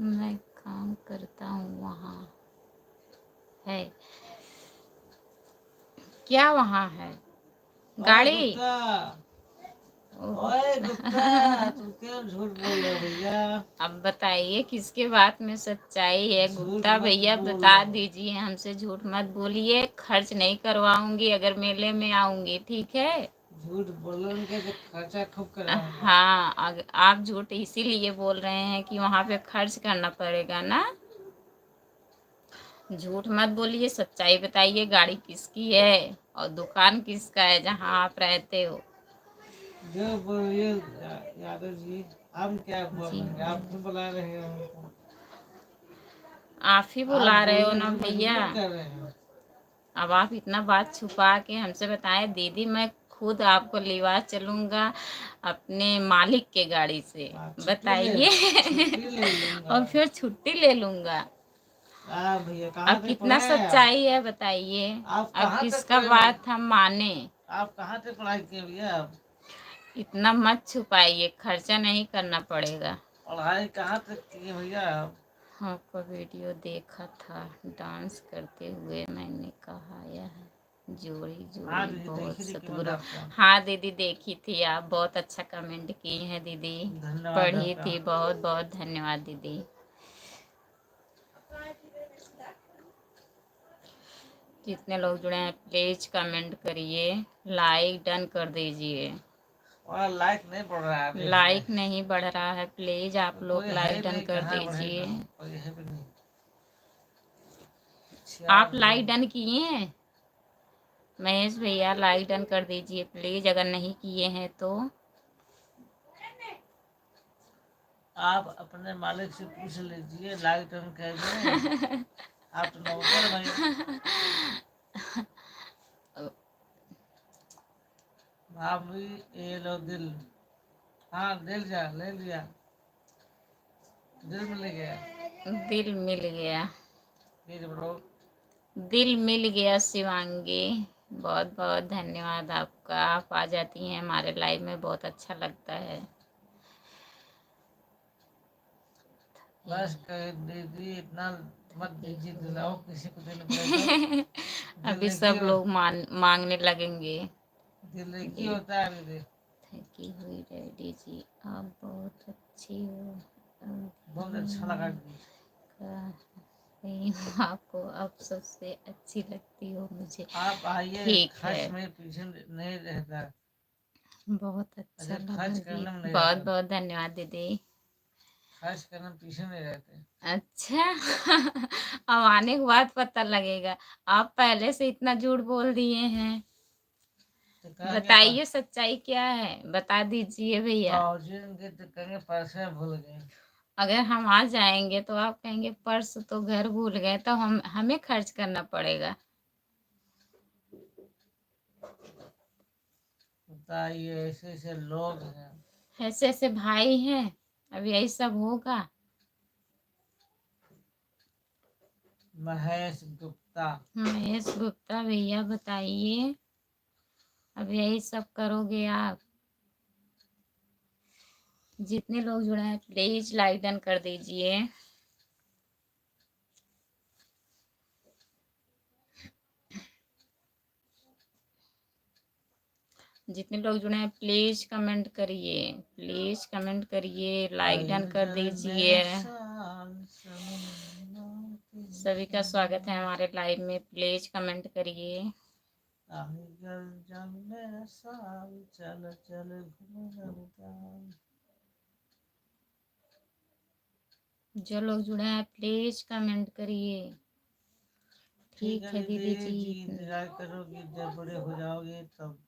मैं काम करता हूँ वहाँ है क्या? वहाँ है गाड़ी? ओए गुप्ता तुम क्यों झूठ बोल रहे हो भैया? अब बताइए किसके बात में सच्चाई है? झूठ गुप्ता मत भैया बता बोलो। दीजिए, हमसे झूठ मत बोलिए, खर्च नहीं करवाऊंगी अगर मेले में आऊंगी, ठीक है? झूठ बोलोगे तो खर्चा खूब कराऊंगा। हाँ आप झूठ इसीलिए बोल रहे हैं कि वहाँ पे खर्च करना पड़ेगा ना। झूठ मत बोलिए, सच्चाई बताइए, गाड़ी किसकी है और दुकान किसका है जहाँ आप रहते हो? जो बोलिए यादव जी, हम क्या जी बोलेंगे, आप क्यों बुला रहे हैं हमको? आप ही आप बुला रहे हो बोलने ना को भैया। मजबूर कर रहे हैं। अब आप इतना बात छुपा के हमसे बताएं, दीदी मैं खुद आपको लिवा चलूंगा अपने मालिक के गाड़ी से, बताइए। छुट्टी ले लूंगा। और फिर छुट्टी ले लूंगा। भैया अब कहाँ तक कितना पढ़े हैं आप? सच्चाई है बताइए, आप अब कहाँ तक किसका पढ़े भैया? बात हम माने? आप कहाँ तक पढ़ाई किए भैया आप? इतना मत छुपाइए, खर्चा नहीं करना पड़ेगा। पढ़ाई कहाँ तक की है भैया आप? आपका वीडियो देखा था डांस करते हुए, मैंने कहा यह जोड़ी हाँ जोड़ी दीदी बहुत देखी थी कमेंट सतगुरु। आपका। हाँ दीदी देखी थी, आप बहुत अच्छा कमेंट की हैं दीदी, धन्यवाद पढ़ी आपका। थी, बहुत बहुत धन्यवाद दीदी। जितने लोग जुड़े हैं प्लीज कमेंट करिए, लाइक डन कर दीजिए। और लाइक नहीं बढ़ रहा है देख लाइक रहे नहीं बढ़ रहा है, प्लीज आप हैं। लोग कोई है लाइक ही डन नहीं, कर कहाँ दीजिए। बढ़ेगा, कोई है भी नहीं। आप 4 लाइक लोग। डन किए हैं? महेश भैया लाइक डन कर दीजिए प्लीज, अगर नहीं किए हैं तो। आप अपने मालिक से पूछ लीजिए लाइक टर्न कर दें। आप तो नौकर भाई। भाभी ये लो दिल। हाँ दिल जा ले लिया, दिल मिल गया। दिल मिल गया, प्लीज ब्रो। दिल मिल गया शिवांगी, बहुत बहुत धन्यवाद आपका। आप आ जाती हैं हमारे लाइव में, बहुत अच्छा लगता है। बस कर दीदी, इतना मत दीजिए, दिलाओ किसी को देने पड़े तो। दिल अभी एक ही सब लोग मांगने लगेंगे। दिल एक ही होता है दीदी। थकी हुई डैडी जी, आप बहुत अच्छी हो। बहुत अच्छा लगा दीदी। नहीं आपको अब सबसे अच्छी लगती हो मुझे। आप आइए, ठीक है, खर्च में पीछे नहीं रहता। बहुत अच्छा अगर लगा खर्च जी, करने में नहीं बहुत रहता, बहुत धन्यवाद दीदी। खर्च करने में पीछे नहीं रहते। अच्छा अब आने के बाद पता लगेगा, आप पहले से इतना झूठ बोल दिए हैं। तो कहेंगे बताइए सच्चाई क्या है, बता दीजिए भैया। बाबूजी के तो कहेंगे पैसे भूल गए। अगर हम आ जाएंगे तो आप कहेंगे पर्स तो घर भूल गए, तो हमें खर्च करना पड़ेगा। बताइए, ऐसे ऐसे लोग हैं। ऐसे ऐसे भाई हैं, अब यही सब होगा। महेश गुप्ता। महेश गुप्ता भैया बताइए, अब यही सब करोगे आप? जितने लोग जुड़े हैं प्लीज लाइक डन कर दीजिए। जितने लोग जुड़े हैं प्लीज कमेंट करिए, प्लीज कमेंट करिए, लाइक डन कर दीजिए। सभी का स्वागत है हमारे लाइव में, प्लीज कमेंट करिए। चल चल जो लोग जुड़े हैं प्लीज कमेंट करिए। ठीक है दीदी जी। इंतजार करोगी, जब बड़े हो जाओगे तब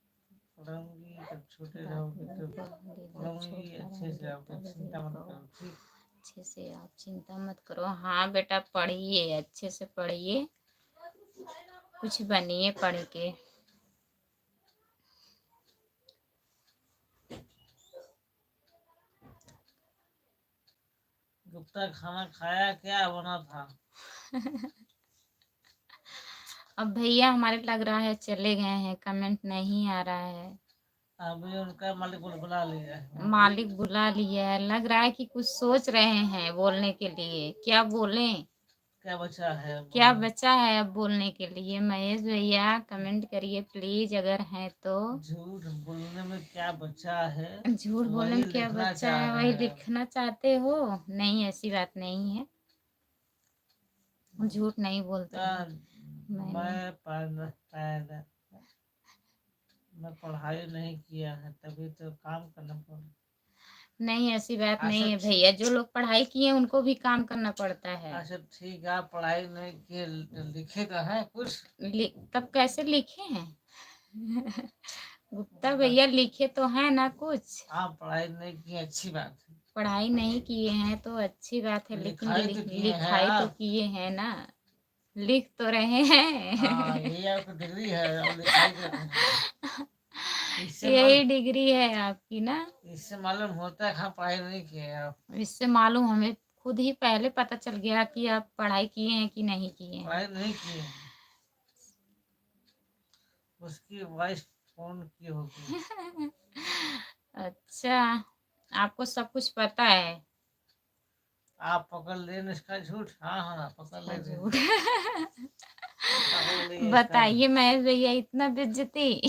पढ़ूंगी, जब छोटे रहोगे तब पढ़ूंगी। अच्छे से आप चिंता मत करो, ठीक। अच्छे से आप चिंता मत करो। हाँ बेटा पढ़िए, अच्छे से पढ़िए, कुछ बनिए पढ़ के। गुप्ता खाना खाया, क्या बना था? अब भैया हमारे लग रहा है चले गए हैं, कमेंट नहीं आ रहा है। अभी उनका मालिक को बुला लिया है। मालिक बुला लिया है, लग रहा है कि कुछ सोच रहे हैं बोलने के लिए, क्या बोलें? क्या बचा है? क्या बचा है अब बोलने के लिए? महेश भैया कमेंट करिए प्लीज, अगर हैं तो। झूठ बोलने में क्या बचा है? झूठ बोलने वही में क्या लिखना बचा चाह है, रहे वही हैं। लिखना चाहते हो? नहीं ऐसी बात नहीं है, झूठ नहीं बोलते हैं। मैं पढ़ाई नहीं किया है, तभी तो काम करना पड़ा। नहीं ऐसी बात अच्छा नहीं है भैया, जो लोग पढ़ाई किए हैं उनको भी काम करना पड़ता है। अच्छा ठीक है, आप पढ़ाई नहीं किए, लिखे तो है कुछ? तब कैसे लिखे हैं? गुप्ता भैया लिखे तो है ना कुछ। आप पढ़ाई नहीं किए, अच्छी बात है। पढ़ाई नहीं किए हैं तो अच्छी बात है, लेकिन लिखाई तो किए हैं लिखाई तो आप। किए हैं ना, लिख तो रहे हैं। हाँ ये आपकी डिग्री है, और लिखाई कर रहे हैं। यही डिग्री है आपकी ना। इससे मालूम होता है हाँ पढ़ाई नहीं किए आप। इससे मालूम हमें खुद ही पहले पता चल गया कि आप पढ़ाई किए हैं कि नहीं किए हैं। पढ़ाई नहीं किए हैं। उसकी वॉइस फोन की होगी। अच्छा, आपको सब कुछ पता है। आप पकड़ लें इसका झूठ। हाँ हाँ पकड़ अच्छा, लेते झूठ। पकड़ लिए इसका झूठ। बताइए महेश भैया, इतना बेइज्जती।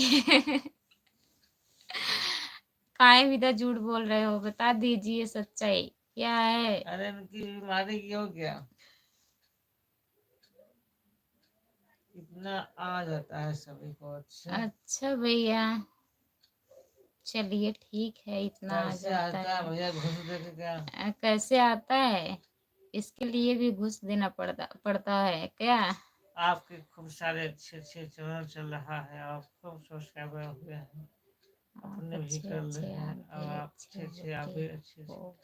काहे विदा झूठ बोल रहे हो, बता दीजिए सच्चाई क्या है। अरे इनकी बीमारी की हो क्या, इतना आ जाता है सभी को। अच्छा अच्छा भैया, चलिए ठीक है, इतना आ कैसे जाता आता है है। भैया घुस दे के क्या। कैसे आता है, इसके लिए भी घूस देना पड़ता है क्या। आपके खूब सारे अच्छे अच्छे चैनल चल रहा है, आप खूब सब्सक्राइबर हुए हैं, आप अपने भी अच्छे कर अच्छे, रहे हैं। आप अब भी आप अच्छे अच्छे अच्छे, आप होते भी अच्छे अच्छे। हो।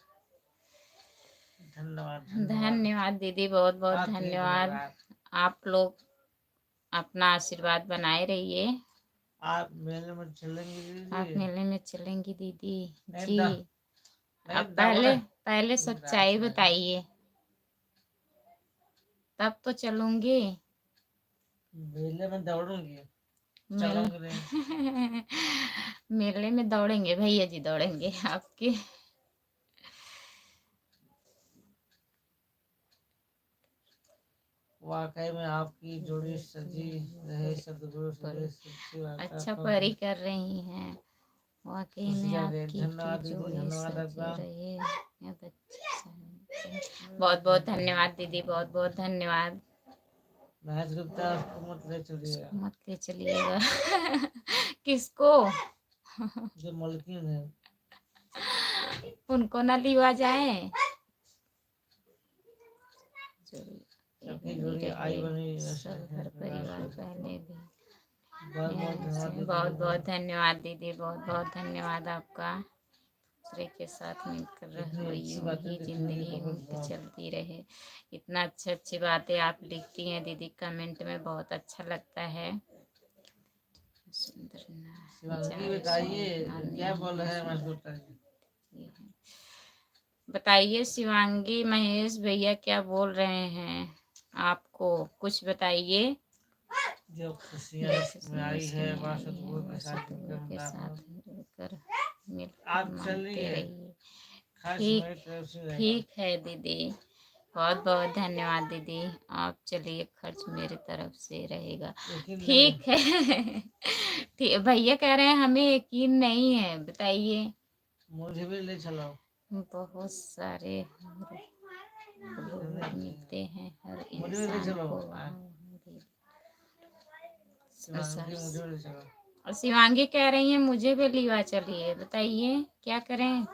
धन्यवाद धन्यवाद। धन्यवाद दीदी, बहुत बहुत आपके लिए धन्यवाद। धन्यवाद। आप लोग अपना आशीर्वाद बनाए रहिए। आप मेले में चलेंगे आप दीदी। मेले में चलेंगी दीदी नहीं जी। नहीं अब दौड़ पहले पहले रात सच्चाई में बताइए, तब तो चलूंगी। मेले में दौड़ूंगी, मेल चलूंगी नहीं। मेले में दौड़ेंगे भैया जी, दौड़ेंगे आपके। वाकई में आपकी जोड़ी सजी रहे, सदगुरु से सच्ची बात अच्छा आपको परी कर रही हैं, वाकई में खुशियाँ दे। आपकी की धन्यवाद दीदी, जोड़ी धन्यवाद सजी आपका। रहे या बहुत बहुत धन्यवाद दीदी, बहुत बहुत धन्यवाद। महेश गुप्ता उसको मत ले चलिएगा, इसको मत ले चलिएगा। किसको। जो मलकिन है। उनको ना लिवा जाए। सबकी जोड़ी आई बनी सब घर परिवार पहले भी। बहुत बहुत धन्यवाद दीदी। बहुत बहुत धन्यवाद दीदी, बहुत बहुत धन्यवाद आपका। दूसरे के साथ मिलकर इतनी रहो, अच्छी यूं बातें ही लिखी हुई जिंदगी बहुत उनकी बहुत। चलती रहे। इतना अच्छी अच्छी बातें आप लिखती हैं दीदी कमेंट में, बहुत अच्छा लगता है। सुंदर शिवांगी बताइए क्या बोल रहे हैं महेश गुप्ता जी। बताइए शिवांगी, महेश भैया क्या बोल रहे हैं, आपको कुछ बताइए। जो खुशियाँ इसमें आई है वह सतगुरु के साथ मिलकर आप मानते चलिए, रहिए। खर्च ठीक, मेरी तरफ से रहेगा। ठीक है दीदी, बहुत बहुत धन्यवाद दीदी। आप चलिए, खर्च मेरी तरफ से रहेगा। यकीन नहीं है। ठीक है। ठीक, भैया कह रहे हैं हमें यकीन नहीं है, बताइए। मुझे भी ले चलो। बहुत सारे लोग मिलते हैं हर मुझे भी ले इंसान चलो। को। शिवांगी मुझे भी ले चलो। और शिवांगी कह रही है मुझे भी लिवा चलिए, बताइए क्या करें।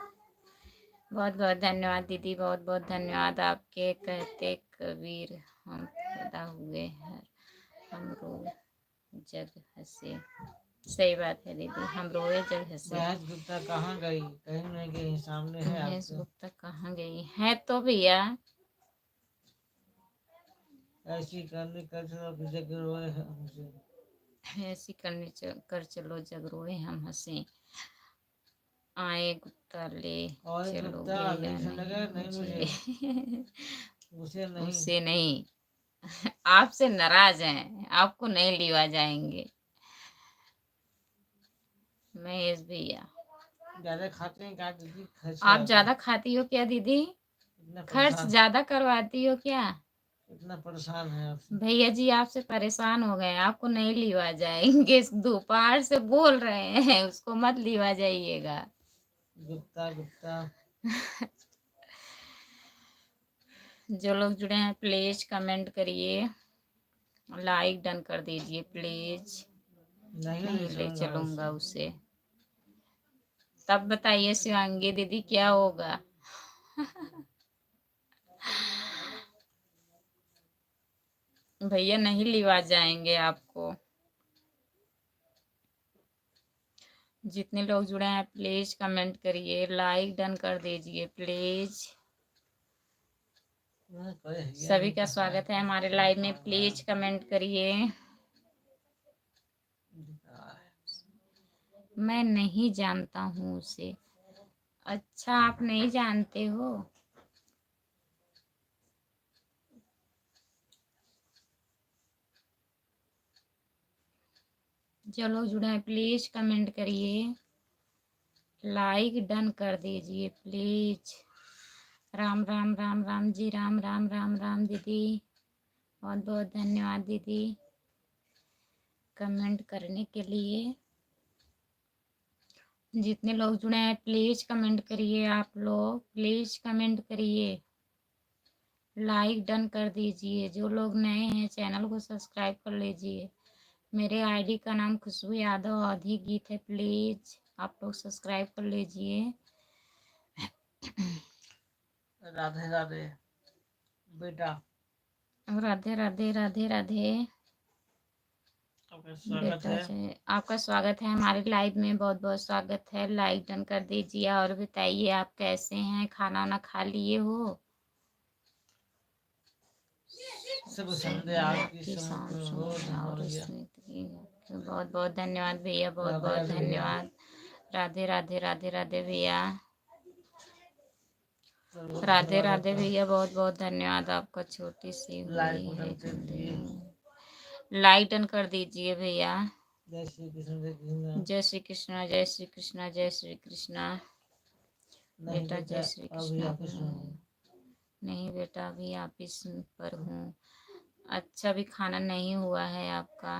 बहुत बहुत धन्यवाद दीदी, बहुत बहुत धन्यवाद। आपके कहते कबीर हम पैदा हुए हैं, हम रोए जग हंसे। सही बात है दीदी, हम रोए जग हंसे। महेश गुप्ता कहाँ गई, कहीं नहीं गई, सामने है महेश आपके। गुप्ता कहाँ गई है तो भैया। ऐसी करनी कर चलो कि जग रोए हमसे। ऐसी करनी कर चलो जग रोए हम हंसे। आए गुप्ता ले और गुप्ता चलोगे या नहीं लगा नहीं नहीं मुझे। उसे नहीं। उसे नहीं, आपसे नाराज हैं, आपको नहीं लिवा जाएंगे महेश भैया। ज्यादा खाते हैं क्या दीदी, खर्च आप ज्यादा खाती हो क्या दीदी, इतना खर्च परेशान, ज्यादा करवाती हो क्या। इतना परेशान है आपसे। भैया जी आपसे परेशान हो गए, आपको नहीं लिवा जाएंगे। दोपहर से बोल रहे हैं उसको मत लिवा जाइएगा। गुप्ता गुप्ता जो लोग जुड़े हैं प्लीज कमेंट करिए, लाइक डन कर दीजिए प्लीज। नहीं ले चलूंगा उसे। तब बताइए शिवांगी दीदी क्या होगा। भैया नहीं लिवा जाएंगे आपको। जितने लोग जुड़े हैं प्लीज कमेंट करिए, लाइक डन कर दीजिए प्लीज। सभी का स्वागत है हमारे लाइव में, प्लीज कमेंट करिए। मैं नहीं जानता हूँ उसे। अच्छा आप नहीं जानते हो। जो लोग जुड़े हैं प्लीज कमेंट करिए, लाइक डन कर दीजिए प्लीज। राम राम राम राम जी, राम राम राम राम दीदी, बहुत बहुत धन्यवाद दीदी कमेंट करने के लिए। जितने लोग जुड़े हैं प्लीज़ कमेंट करिए, आप लोग प्लीज़ कमेंट करिए, लाइक डन कर दीजिए। जो लोग नए हैं चैनल को सब्सक्राइब कर लीजिए। मेरे आईडी का नाम खुशबू यादव अवधी गीत है, प्लीज़ आप लोग सब्सक्राइब कर लीजिए। राधे राधे बेटा, राधे राधे राधे राधे आपका स्वागत बेटा है। जी, आपका स्वागत है हमारे लाइव में, बहुत बहुत स्वागत है। लाइक डन कर दीजिए और बताइए आप कैसे हैं, खाना वाना खा लिए हो? शुभ संध्या आपकी शाम हो सुमन और भैया। स्मृति, बहुत बहुत धन्यवाद भैया, बहुत राधे बहुत राधे भैया। धन्यवाद। राधे राधे राधे राधे भैया, राधे राधे भैया, बहुत बहुत धन्यवाद आपका। छोटी सी हुई है जिंदगी, लाइक डन कर दीजिए भैया। जय श्री कृष्ण। जय श्री कृष्णा, जय श्री कृष्णा, जय श्री कृष्णा। बेटा जय श्री कृष्णा। नहीं बेटा अभी ऑफिस पर हूँ। अच्छा भी खाना नहीं हुआ है आपका।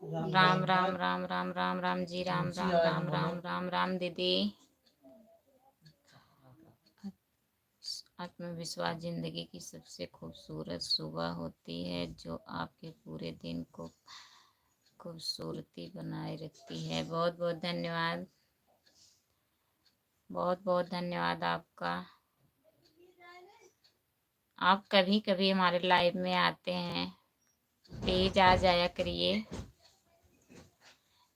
राम राम राम राम राम राम जी, राम राम राम राम राम राम दीदी। आत्मविश्वास जिंदगी की सबसे खूबसूरत सुबह होती है, जो आपके पूरे दिन को खूबसूरती बनाए रखती है। बहुत बहुत धन्यवाद, बहुत बहुत धन्यवाद आपका। आप कभी कभी हमारे लाइव में आते हैं, प्लीज आ जाया करिए।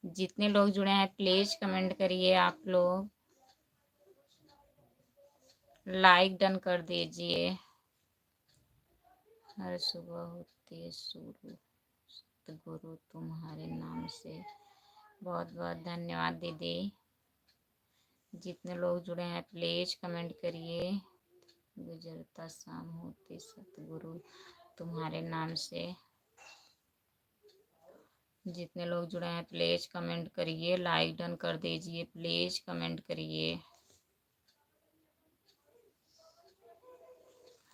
जितने लोग जुड़े हैं प्लीज कमेंट करिए, आप लोग लाइक डन कर दीजिए। हर सुबह होती है शुरू सतगुरु तुम्हारे नाम से। बहुत बहुत धन्यवाद दीदी। जितने लोग जुड़े हैं प्लीज कमेंट करिए। गुजरता शाम होती सतगुरु तुम्हारे नाम से। जितने लोग जुड़े हैं प्लीज कमेंट करिए, लाइक डन कर दीजिए, प्लीज कमेंट करिए।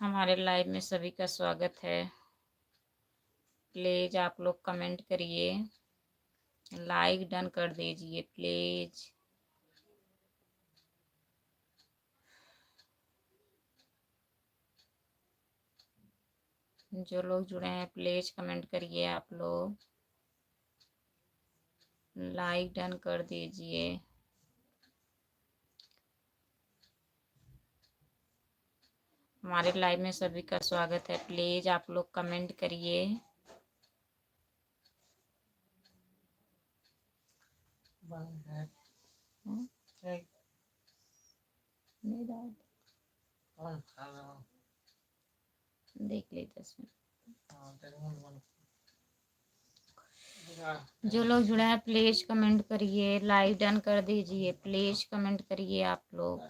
हमारे लाइव में सभी का स्वागत है। प्लीज आप लोग कमेंट करिए, लाइक डन कर दीजिए प्लीज। जो लोग जुड़े हैं प्लीज कमेंट करिए, आप लोग लाइक डन कर दीजिए। हमारे लाइव में सभी का स्वागत है। प्लीज आप लोग कमेंट करिए। देख ली 10 मिनट। जो लोग जुड़े हैं प्लीज कमेंट करिए, लाइक डन कर दीजिए, प्लीज कमेंट करिए आप लोग।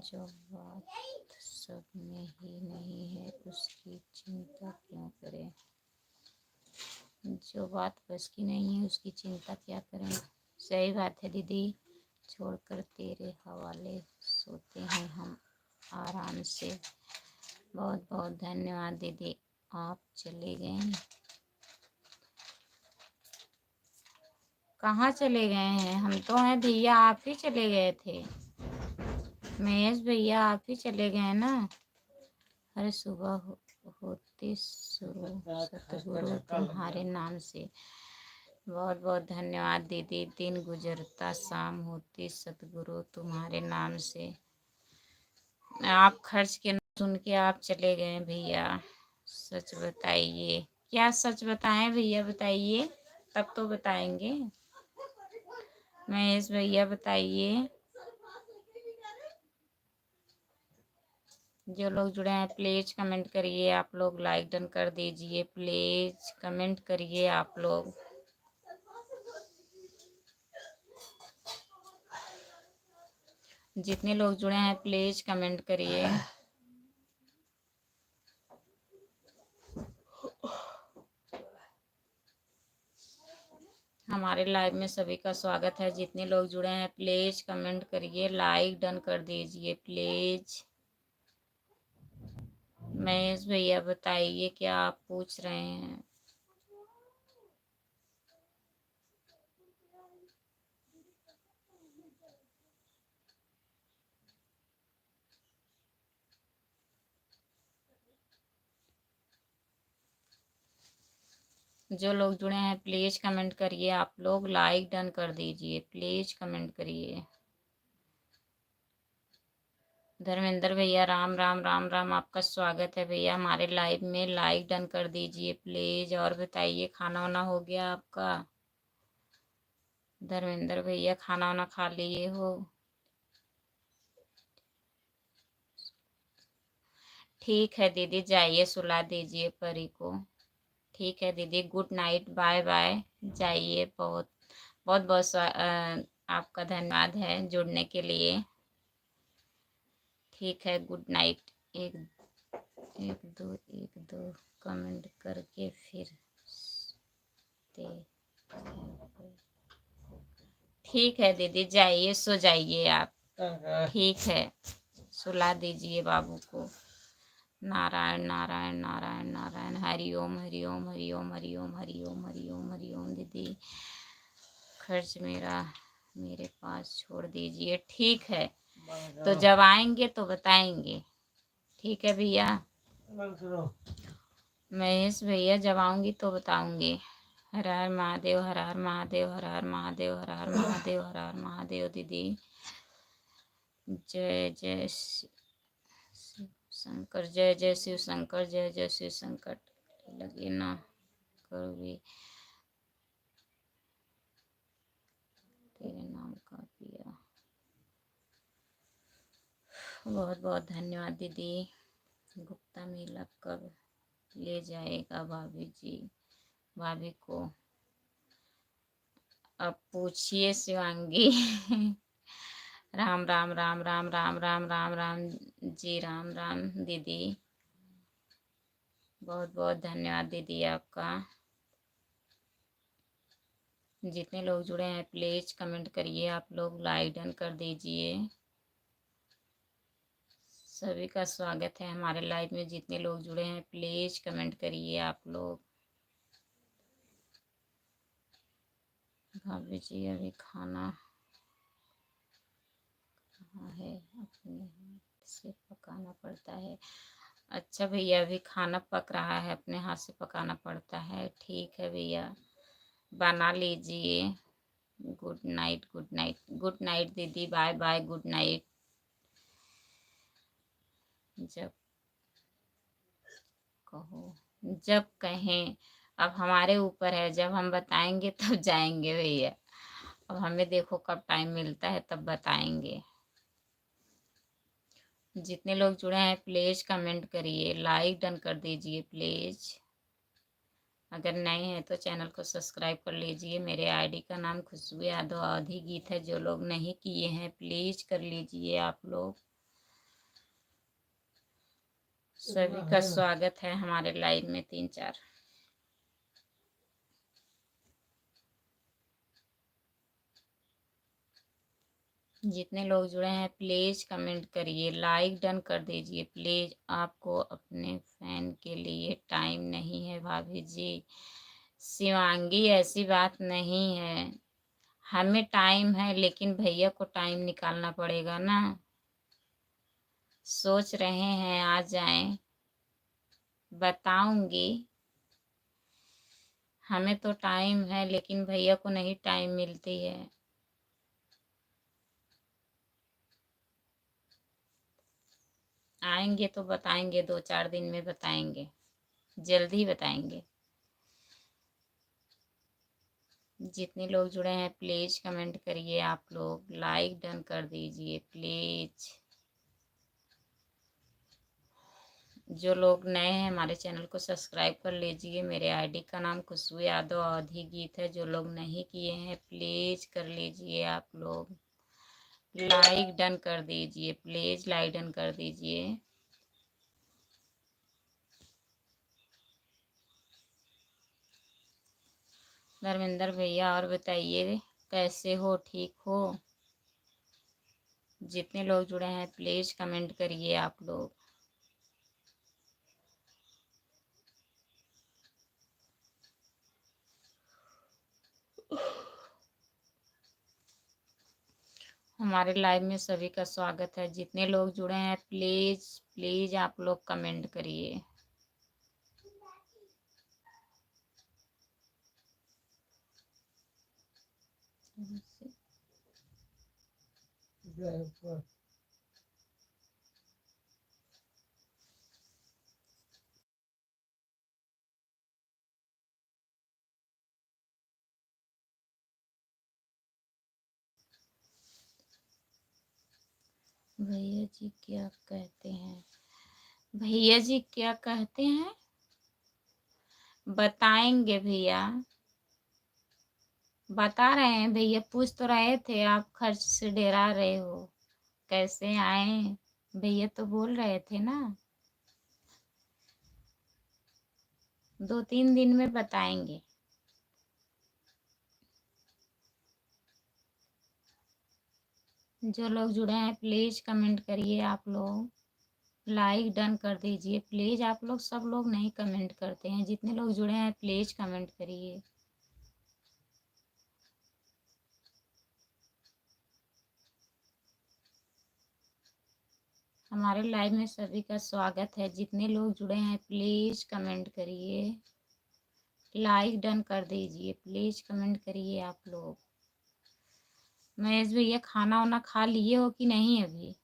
जो बात सब में ही नहीं है उसकी चिंता क्यों करें। जो बात बस की नहीं है उसकी चिंता क्या करें। सही बात है दीदी। छोड़कर तेरे हवाले सोते हैं हम आराम से। बहुत बहुत धन्यवाद दीदी, आप चले गए। कहाँ चले गए हैं? हम तो हैं भैया, आप ही चले गए थे। महेश भैया आप ही चले गए ना। हर सुबह होती शुरू सतगुरु तुम्हारे नाम से। बहुत बहुत धन्यवाद दीदी। दिन गुजरता शाम होती सतगुरु तुम्हारे नाम से। आप खर्च के न सुन के आप चले गए भैया। सच बताइए, क्या सच बताएं भैया, बताइए तब तो बताएंगे। महेश भैया बताइए। जो लोग जुड़े हैं प्लीज कमेंट करिए, आप लोग लाइक डन कर दीजिए, प्लीज कमेंट करिए आप लोग। जितने लोग जुड़े हैं प्लीज कमेंट करिए। हमारे लाइव में सभी का स्वागत है। जितने लोग जुड़े हैं प्लीज कमेंट करिए, लाइक डन कर दीजिए प्लीज। महेश भैया बताइए क्या आप पूछ रहे हैं। जो लोग जुड़े हैं प्लीज कमेंट करिए, आप लोग लाइक डन कर दीजिए, प्लीज कमेंट करिए। धर्मेंद्र भैया राम राम राम राम, आपका स्वागत है भैया हमारे लाइव में, लाइक डन कर दीजिए प्लीज। और बताइए खाना वाना हो गया आपका? धर्मेंद्र भैया खाना वाना खा लिए हो? ठीक है दीदी, जाइए सुला दीजिए परी को। ठीक है दीदी, गुड नाइट, बाय बाय, जाइए। बहुत बहुत बहुत आपका धन्यवाद है जुड़ने के लिए। ठीक है, गुड नाइट। एक एक दो कमेंट करके फिर ते ठीक है दीदी, जाइए सो जाइए आप। ठीक है, सुला दीजिए बाबू को। नारायण नारायण नारायण नारायण, हरिओम हरिओम हरिओम हरिओम हरिओम हरिओम हरिओम। दीदी खर्च मेरे पास छोड़ दीजिए। ठीक है, तो जब आएंगे तो बताएंगे। ठीक है भैया महेश भैया, जब आऊंगी तो बताऊंगी। हर हर महादेव, हर हर महादेव, हर हर महादेव, हर हर महादेव, हर हर महादेव। दीदी जय जय शिव शंकर, जय जय शिव शंकर, जय जय शिव शंकर। लगे ना करो भी, तेरे नाम का पिया। बहुत बहुत धन्यवाद दीदी। गुप्ता मेला कब ले जाएगा भाभी को? अब पूछिए शिवांगी। राम राम राम राम राम राम राम राम जी, राम राम दीदी। बहुत बहुत धन्यवाद दीदी आपका। जितने लोग जुड़े हैं प्लीज कमेंट करिए, आप लोग लाइक डन कर दीजिए। सभी का स्वागत है हमारे लाइव में। जितने लोग जुड़े हैं प्लीज कमेंट करिए आप लोग। भाभी जी अभी खाना कहाँ है, अपने हाथ से पकाना पड़ता है। अच्छा भैया, अभी खाना पक रहा है, अपने हाथ से पकाना पड़ता है। ठीक है भैया, बना लीजिए। Good night, good night, good night दीदी, बाय बाय, गुड नाइट। जब कहो, जब कहें, अब हमारे ऊपर है, जब हम बताएंगे तब जाएंगे भैया। अब हमें देखो कब टाइम मिलता है तब बताएंगे। जितने लोग जुड़े हैं प्लीज कमेंट करिए, लाइक डन कर दीजिए प्लीज। अगर नए हैं तो चैनल को सब्सक्राइब कर लीजिए। मेरे आईडी का नाम खुशबू यादव अवधी गीत है। जो लोग नहीं किए हैं प्लीज कर लीजिए आप लोग। सभी का स्वागत है हमारे लाइव में। 3-4 जितने लोग जुड़े हैं प्लीज कमेंट करिए, लाइक डन कर दीजिए प्लीज। आपको अपने फैन के लिए टाइम नहीं है भाभी जी? शिवांगी ऐसी बात नहीं है, हमें टाइम है, लेकिन भैया को टाइम निकालना पड़ेगा ना। सोच रहे हैं आ जाएं, बताऊंगी। हमें तो टाइम है, लेकिन भैया को नहीं टाइम मिलती है। आएंगे तो बताएंगे, 2-4 दिन में बताएंगे, जल्दी बताएंगे। जितने लोग जुड़े हैं प्लीज कमेंट करिए, आप लोग लाइक डन कर दीजिए प्लीज। जो लोग नए हैं हमारे चैनल को सब्सक्राइब कर लीजिए। मेरे आईडी का नाम खुशबू यादव अवधी गीत है। जो लोग नहीं किए हैं प्लीज कर लीजिए आप लोग। लाइक डन कर दीजिए प्लीज, लाइक डन कर दीजिए। धर्मेंद्र भैया और बताइए कैसे हो, ठीक हो? जितने लोग जुड़े हैं प्लीज कमेंट करिए आप लोग। हमारे लाइव में सभी का स्वागत है। जितने लोग जुड़े हैं प्लीज प्लीज आप लोग कमेंट करिए। भैया जी क्या कहते हैं? भैया जी क्या कहते हैं? बताएंगे भैया, बता रहे हैं भैया। पूछ तो रहे थे, आप खर्च से डरा रहे हो, कैसे आए? भैया तो बोल रहे थे ना 2-3 दिन में बताएंगे। जो लोग जुड़े हैं प्लीज कमेंट करिए आप लोग, लाइक डन कर दीजिए प्लीज। आप लोग सब लोग नहीं कमेंट करते हैं। जितने लोग जुड़े हैं प्लीज कमेंट करिए। हमारे लाइव में सभी का स्वागत है। जितने लोग जुड़े हैं प्लीज कमेंट करिए, लाइक डन कर दीजिए प्लीज, कमेंट करिए आप लोग। महेश भैया खाना वाना खा लिए हो कि नहीं अभी?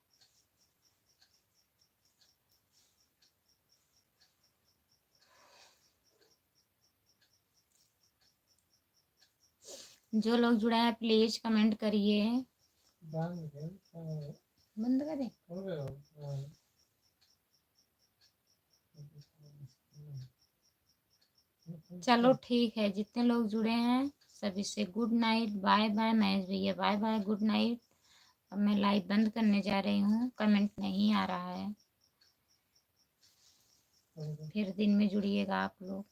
जो लोग जुड़े हैं प्लीज कमेंट करिए। बंद करें। चलो ठीक है, जितने लोग जुड़े हैं सभी से good night, bye bye. Mahesh भैया बाय बाय, गुड नाइट। अब मैं लाइव बंद करने जा रही हूँ, कमेंट नहीं आ रहा है। फिर दिन में जुड़िएगा आप लोग।